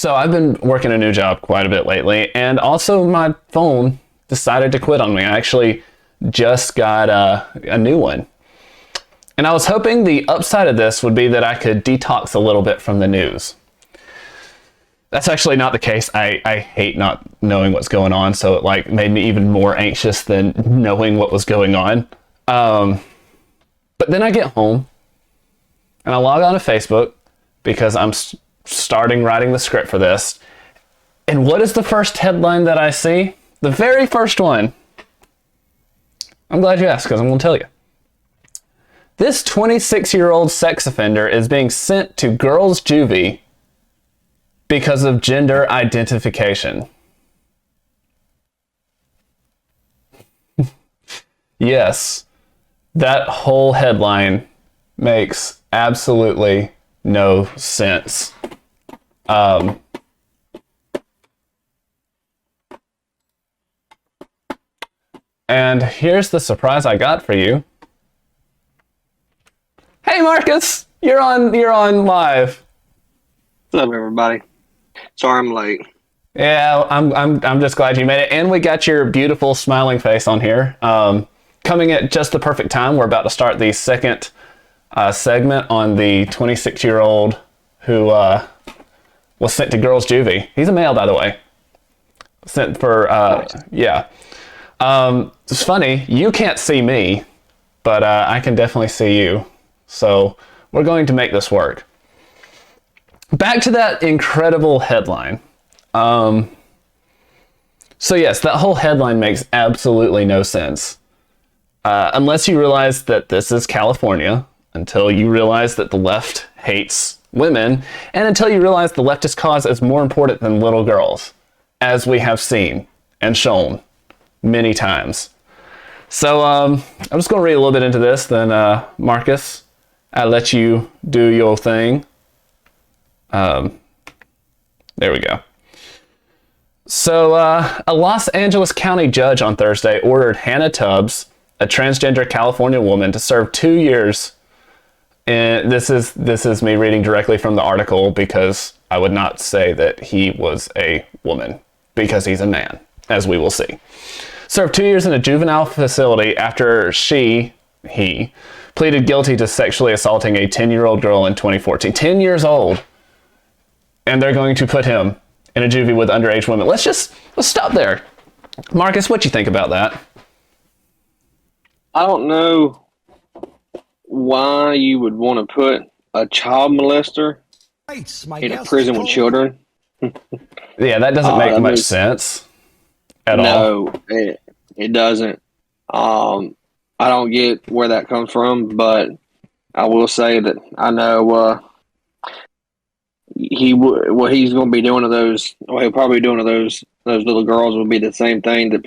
So I've been working a new job quite a bit lately, and also my phone decided to quit on me. I actually just got a new one. And I was hoping the upside of this would be that I could detox a little bit from the news. That's actually not the case. I hate not knowing what's going on, so it like made me even more anxious than knowing what was going on. But then I get home and I log on to Facebook because I'm starting writing the script for this. And what is the first headline that I see? The very first one. I'm glad you asked because I'm going to tell you. This 26-year-old sex offender is being sent to girls' juvie because of gender identification. Yes, that whole headline makes absolutely no sense. And here's the surprise I got for you. Hey Marcus, you're on live. What's up, everybody? Sorry I'm late. Yeah, I'm just glad you made it, and we got your beautiful smiling face on here. Coming at just the perfect time. We're about to start the second segment on the 26-year-old who was sent to girls' juvie. He's a male, by the way. Sent for yeah. It's funny, you can't see me, but I can definitely see you. So we're going to make this work. Back to that incredible headline. So yes, that whole headline makes absolutely no sense. Unless you realize that this is California, until you realize that the left hates women, and until you realize the leftist cause is more important than little girls, as we have seen and shown many times. So I'm just going to read a little bit into this, then Marcus, I'll let you do your thing. There we go. So a Los Angeles County judge on Thursday ordered Hannah Tubbs, a transgender California woman, to serve 2 years. And this is me reading directly from the article because I would not say that he was a woman because he's a man, as we will see. Served 2 years in a juvenile facility after he pleaded guilty to sexually assaulting a 10-year-old girl in 2014. 10 years old. And they're going to put him in a juvie with underage women. Let's stop there. Marcus, what you think about that? I don't know why you would want to put a child molester in a prison with children. Yeah, that doesn't make much sense at all. No, it doesn't. I don't get where that comes from, but I will say that I know what he's going to be doing to those. What he'll probably be doing to those little girls will be the same thing that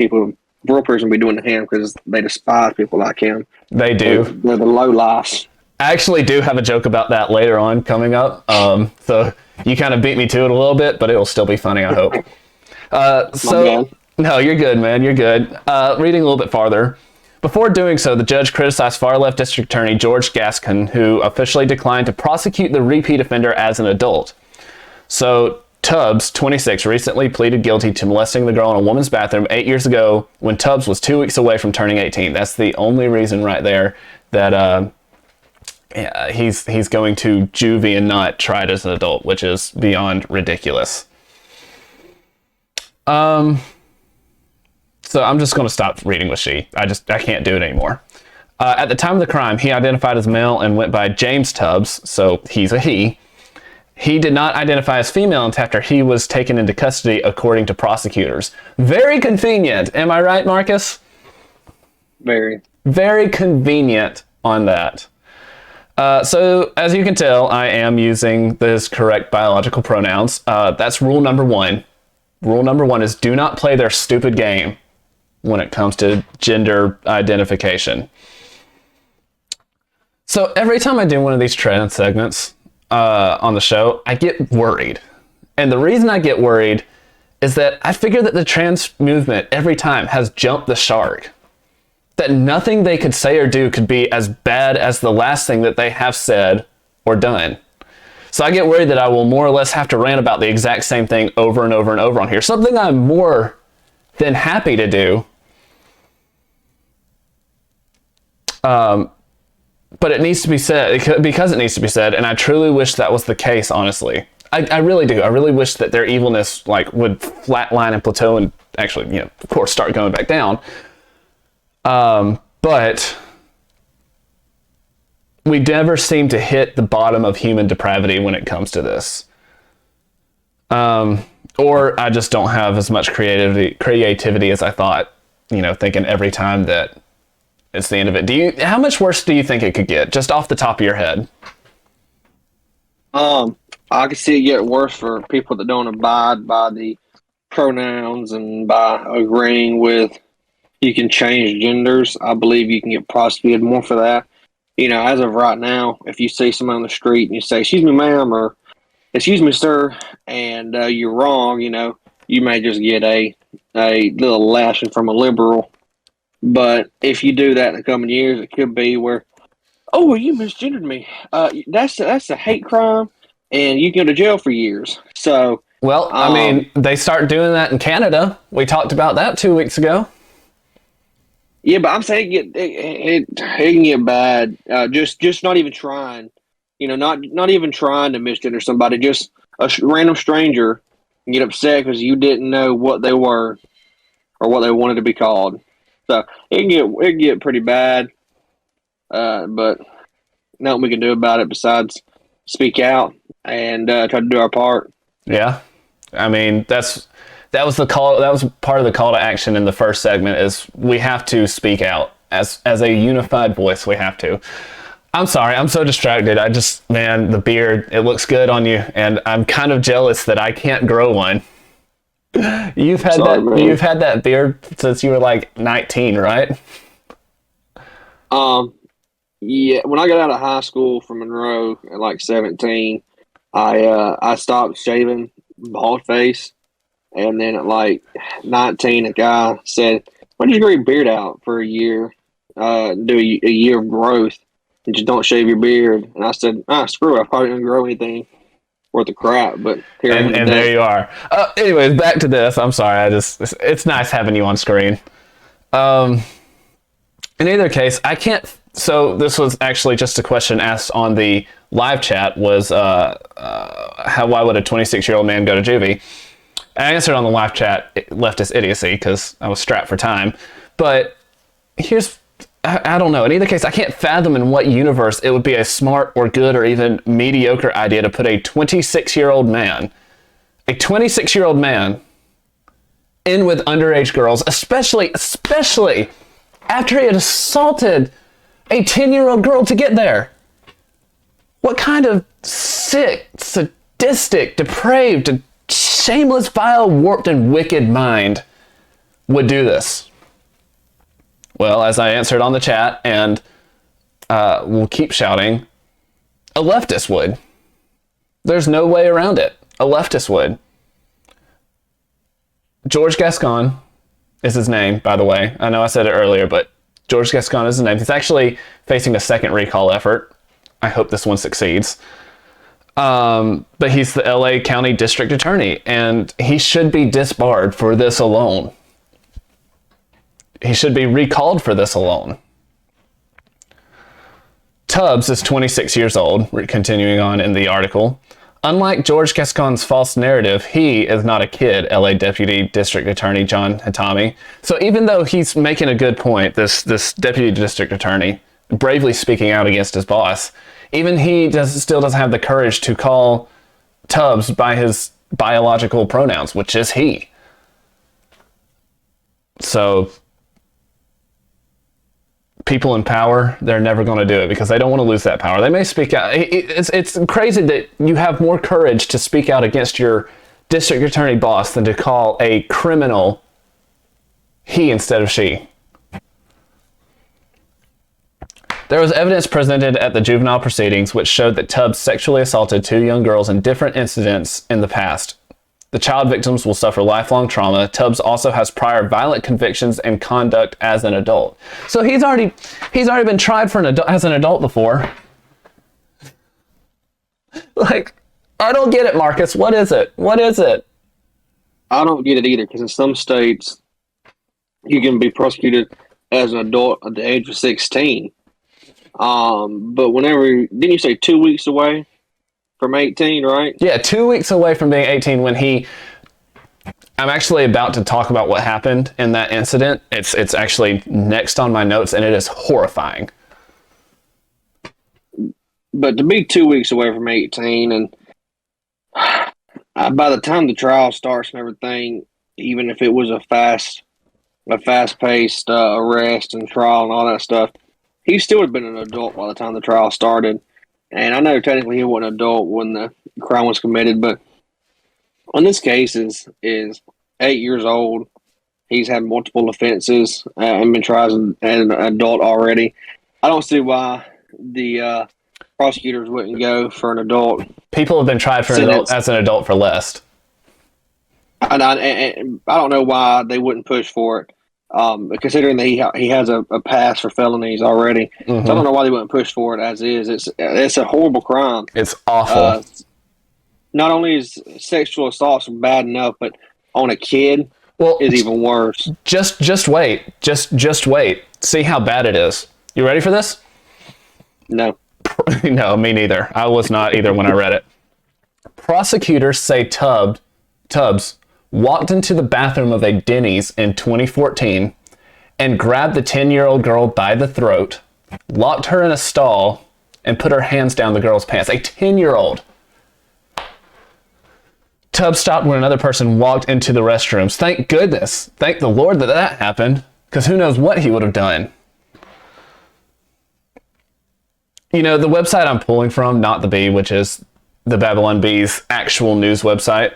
real person will be doing to him because they despise people like him. They do. They're the low lives. I actually do have a joke about that later on coming up. So you kind of beat me to it a little bit, but it'll still be funny, I hope. No, you're good, man. You're good. Reading a little bit farther. Before doing so, the judge criticized far-left district attorney George Gascon, who officially declined to prosecute the repeat offender as an adult. So Tubbs, 26, recently pleaded guilty to molesting the girl in a woman's bathroom 8 years ago when Tubbs was 2 weeks away from turning 18. That's the only reason right there that he's going to juvie and not tried as an adult, which is beyond ridiculous. So I'm just going to stop reading with she. I can't do it anymore. At the time of the crime, he identified as male and went by James Tubbs, so he's a he. He did not identify as female until after he was taken into custody, according to prosecutors. Very convenient. Am I right, Marcus? Very. Very convenient on that. So, as you can tell, I am using the correct biological pronouns. That's rule number one. Rule number one is do not play their stupid game when it comes to gender identification. So every time I do one of these trans segments on the show, I get worried. And the reason I get worried is that I figure that the trans movement every time has jumped the shark. That nothing they could say or do could be as bad as the last thing that they have said or done. So I get worried that I will more or less have to rant about the exact same thing over and over and over on here. Something I'm more than happy to do. But it needs to be said, because it needs to be said, and I truly wish that was the case, honestly. I really do. I really wish that their evilness would flatline and plateau and actually, of course, start going back down. But we never seem to hit the bottom of human depravity when it comes to this. Or I just don't have as much creativity as I thought, thinking every time that it's the end of it. How much worse do you think it could get, just off the top of your head? I can see it get worse for people that don't abide by the pronouns and by agreeing with you can change genders. I believe you can get prosecuted more for that. As of right now, if you see someone on the street and you say, "Excuse me, ma'am," or "Excuse me, sir," and you're wrong, you may just get a little lashing from a liberal. But if you do that in the coming years, it could be where, "Oh, well, you misgendered me. That's a hate crime, and you can go to jail for years." So, well, I mean, they start doing that in Canada. We talked about that 2 weeks ago. Yeah, but I'm saying it can get bad. Just not even trying. Not even trying to misgender somebody. Just a random stranger can get upset because you didn't know what they were or what they wanted to be called. So it can get pretty bad. But nothing we can do about it besides speak out and try to do our part. Yeah, I mean that was the call. That was part of the call to action in the first segment. Is we have to speak out as a unified voice. We have to. I'm sorry, I'm so distracted. Man, the beard, it looks good on you, and I'm kind of jealous that I can't grow one. You've had that beard since you were like 19, right? Yeah, when I got out of high school from Monroe at like 17, I stopped shaving bald face, and then at like 19, a guy said, "Why don't you grow your beard out for a year, do a year of growth, and just don't shave your beard?" And I said, "Screw it, I probably didn't grow anything worth of crap." But here and there you are. Anyways, back to this. I'm sorry. It's nice having you on screen. In either case, I can't. So this was actually just a question asked on the live chat. Was why would a 26-year-old man go to juvie? And I answered on the live chat leftist idiocy because I was strapped for time. But I don't know. In either case, I can't fathom in what universe it would be a smart or good or even mediocre idea to put a 26-year-old man in with underage girls, especially after he had assaulted a 10-year-old girl to get there. What kind of sick, sadistic, depraved, shameless, vile, warped, and wicked mind would do this? Well, as I answered on the chat, and we'll keep shouting, a leftist would. There's no way around it. A leftist would. George Gascon is his name, by the way. I know I said it earlier, but George Gascon is his name. He's actually facing a second recall effort. I hope this one succeeds. But he's the LA County District Attorney, and he should be disbarred for this alone. He should be recalled for this alone. Tubbs is 26 years old, continuing on in the article. Unlike George Gascon's false narrative, he is not a kid, LA Deputy District Attorney John Hatami. So even though he's making a good point, this Deputy District Attorney, bravely speaking out against his boss, even he still doesn't have the courage to call Tubbs by his biological pronouns, which is he. So people in power, they're never going to do it because they don't want to lose that power. They may speak out. It's crazy that you have more courage to speak out against your district attorney boss than to call a criminal he instead of she. There was evidence presented at the juvenile proceedings which showed that Tubbs sexually assaulted 2 young girls in different incidents in the past. The child victims will suffer lifelong trauma. Tubbs also has prior violent convictions and conduct as an adult. So he's already been tried for as an adult before. Like, I don't get it, Marcus. What is it? What is it? I don't get it either, because in some states you can be prosecuted as an adult at the age of 16. But didn't you say 2 weeks away from 18, right? Yeah, 2 weeks away from being 18 when I'm actually about to talk about what happened in that incident. It's actually next on my notes, and it is horrifying. But to be 2 weeks away from 18, and by the time the trial starts and everything, even if it was a fast-paced arrest and trial and all that stuff, he still would have been an adult by the time the trial started. And I know technically he wasn't an adult when the crime was committed, but in this case is 8 years old. He's had multiple offenses and been tried as an adult already. I don't see why the prosecutors wouldn't go for an adult. People have been tried for as an adult for less. And I don't know why they wouldn't push for it, considering that he has a pass for felonies already. Mm-hmm. So I don't know why they wouldn't push for it as is. It's a horrible crime. It's awful. Not only is sexual assault bad enough, but on a kid is even worse. Just wait. Just wait. See how bad it is. You ready for this? No. No, me neither. I was not either when I read it. Prosecutors say Tubbs walked into the bathroom of a Denny's in 2014 and grabbed the 10-year-old girl by the throat, locked her in a stall, and put her hands down the girl's pants. A 10-year-old. Tubbs stopped when another person walked into the restrooms. Thank goodness. Thank the Lord that happened, because who knows what he would have done. You know, the website I'm pulling from, Not the Bee, which is the Babylon Bee's actual news website,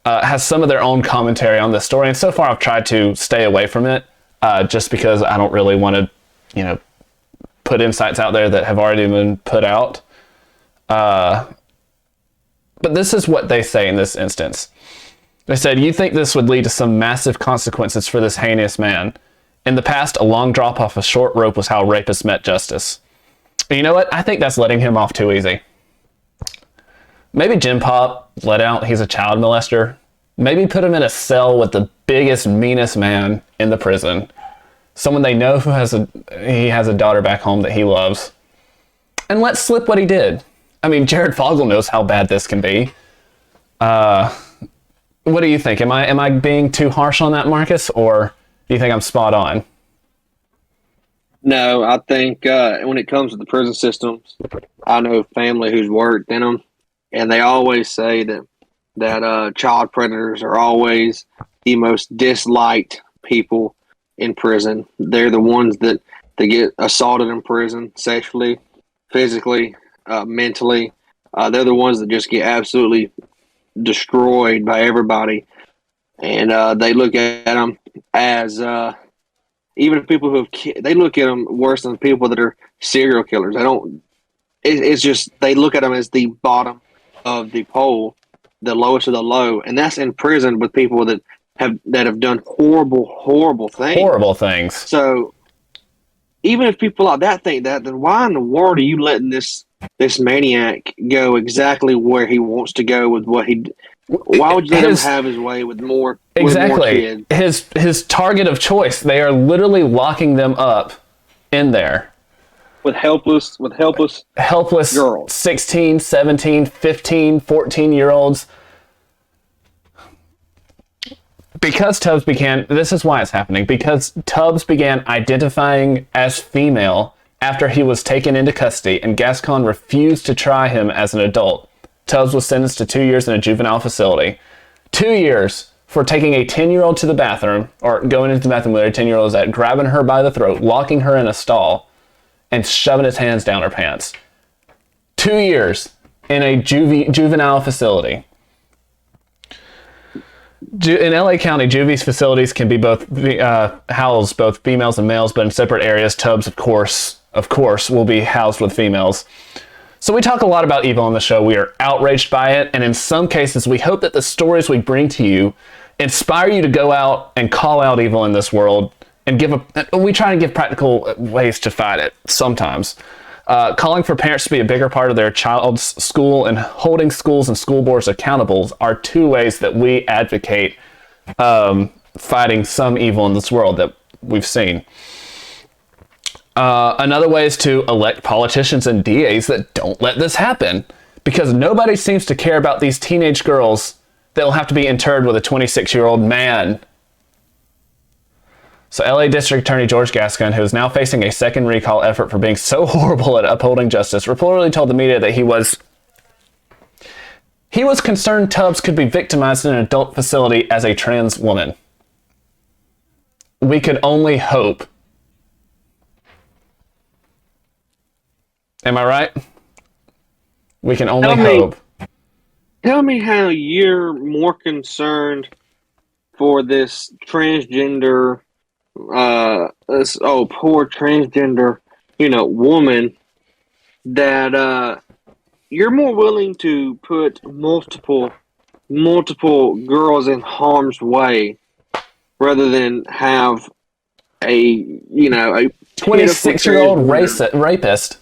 has some of their own commentary on this story. And so far I've tried to stay away from it, just because I don't really want to, put insights out there that have already been put out. But this is what they say in this instance. They said, "You think this would lead to some massive consequences for this heinous man. In the past, a long drop off a short rope was how rapists met justice." And you know what? I think that's letting him off too easy. Maybe Jim Pop let out he's a child molester. Maybe put him in a cell with the biggest, meanest man in the prison. Someone they know who has a daughter back home that he loves. And let slip what he did. I mean, Jared Fogle knows how bad this can be. What do you think? Am I being too harsh on that, Marcus? Or do you think I'm spot on? No, I think when it comes to the prison systems, I know family who's worked in them, and they always say that child predators are always the most disliked people in prison. They're the ones that get assaulted in prison sexually, physically, mentally. They're the ones that just get absolutely destroyed by everybody, and they look at them as even people they look at them worse than people that are serial killers. They don't. It's just they look at them as the bottom of the pole, the lowest of the low, and that's in prison with people that have done horrible things. Horrible things. So even if people like that think that, then why in the world are you letting this maniac go exactly where he wants to go with what he? Why would you let him have his way with more? Exactly. With more kids? His target of choice. They are literally locking them up in there. With helpless girls. 16, 17, 15, 14-year-olds. Because Tubbs this is why it's happening, because Tubbs began identifying as female after he was taken into custody, and Gascon refused to try him as an adult. Tubbs was sentenced to 2 years in a juvenile facility. 2 years for taking a 10-year-old to the bathroom, or going into the bathroom where a 10-year-old is at, grabbing her by the throat, locking her in a stall, and shoving his hands down her pants. 2 years in a juvenile facility. In LA County, juvies facilities can be house both females and males, but in separate areas. Tubbs, of course, will be housed with females. So we talk a lot about evil on the show. We are outraged by it, and in some cases, we hope that the stories we bring to you inspire you to go out and call out evil in this world, and we try to give practical ways to fight it sometimes. Calling for parents to be a bigger part of their child's school and holding schools and school boards accountable are two ways that we advocate fighting some evil in this world that we've seen. Another way is to elect politicians and DAs that don't let this happen, because nobody seems to care about these teenage girls that will have to be interred with a 26-year-old man. So LA District Attorney George Gascon, who is now facing a second recall effort for being so horrible at upholding justice, reportedly told the media that he was concerned Tubbs could be victimized in an adult facility as a trans woman. We could only hope. Am I right? We can only hope. Tell me how you're more concerned for this transgender, poor transgender, woman, that you're more willing to put multiple girls in harm's way rather than have a 26-year-old rapist.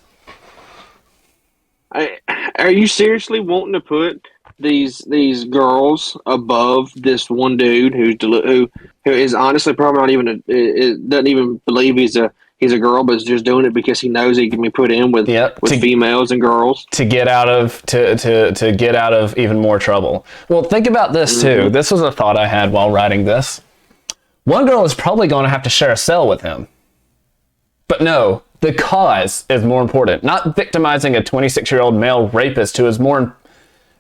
Are you seriously wanting to put these girls above this one dude who is honestly probably not even doesn't even believe he's a girl, but is just doing it because he knows he can be put in with females and girls to get out of to get out of even more trouble. Well, think about this too. This was a thought I had while writing this. One girl is probably going to have to share a cell with him, but no. The cause is more important. Not victimizing a 26-year-old male rapist who is more...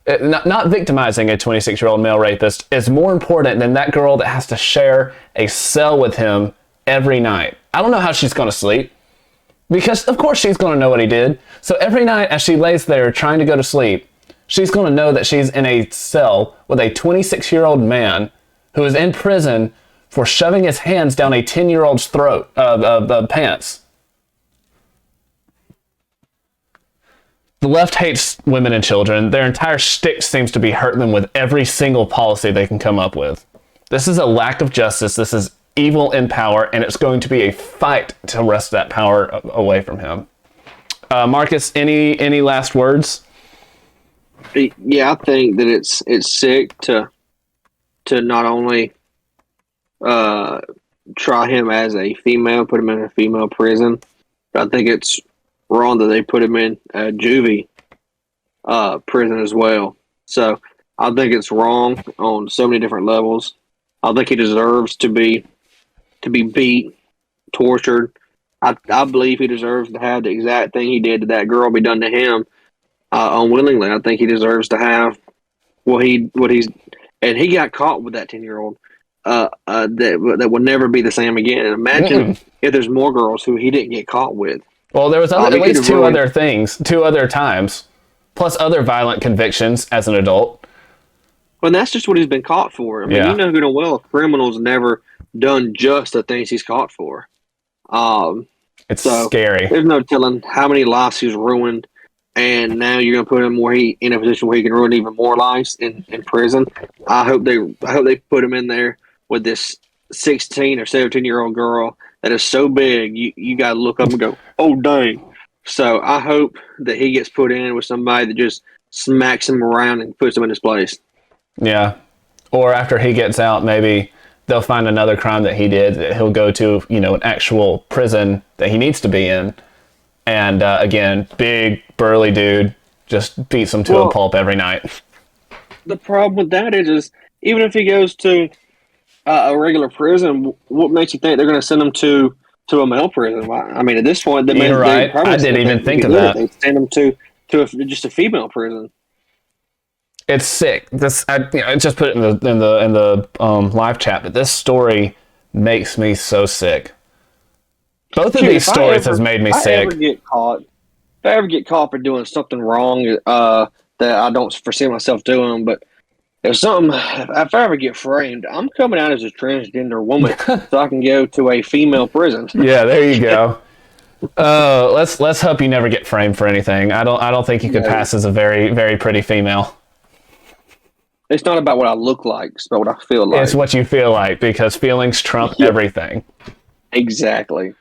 Not victimizing a 26-year-old male rapist is more important than that girl that has to share a cell with him every night. I don't know how she's going to sleep. Because, of course, she's going to know what he did. So every night as she lays there trying to go to sleep, she's going to know that she's in a cell with a 26-year-old man who is in prison for shoving his hands down a 10-year-old's throat of pants. The left hates women and children. Their entire shtick seems to be hurting them with every single policy they can come up with. This is a lack of justice. This is evil in power, and it's going to be a fight to wrest that power away from him. Marcus, any last words? Yeah, I think that it's sick to not only try him as a female, put him in a female prison, but I think it's wrong that they put him in a juvie prison as well. So I think it's wrong on so many different levels. I think he deserves to be beat, tortured. I believe he deserves to have the exact thing he did to that girl be done to him unwillingly. I think he deserves to have what he's and he got caught with that 10-year-old that will never be the same again. And imagine if there's more girls who he didn't get caught with. Well, there was at least two other times, plus other violent convictions as an adult. Well, and that's just what he's been caught for. I mean, you know good and well, a criminal's never done just the things he's caught for. It's scary. There's no telling how many lives he's ruined, and now you're going to put him in a position where he can ruin even more lives in prison. I hope they put him in there with this 16 or 17-year-old girl that is so big, you got to look up and go, oh, dang. So I hope that he gets put in with somebody that just smacks him around and puts him in his place. Yeah. Or after he gets out, maybe they'll find another crime that he did that he'll go to, an actual prison that he needs to be in. And again, big, burly dude just beats him to a pulp every night. The problem with that is even if he goes to a regular prison, what makes you think they're going to send him to a male prison? I mean, at this point, you're right. I didn't even think of that. They send him to just a female prison. It's sick. I just put it in the live chat, but this story makes me so sick. Both of these stories has made me sick. If I ever get caught for doing something wrong that I don't foresee myself doing, but if I ever get framed, I'm coming out as a transgender woman so I can go to a female prison. Yeah, there you go. Let's hope you never get framed for anything. I don't think you could pass as a very, very pretty female. It's not about what I look like, it's about what I feel like. It's what you feel like, because feelings trump everything. Exactly.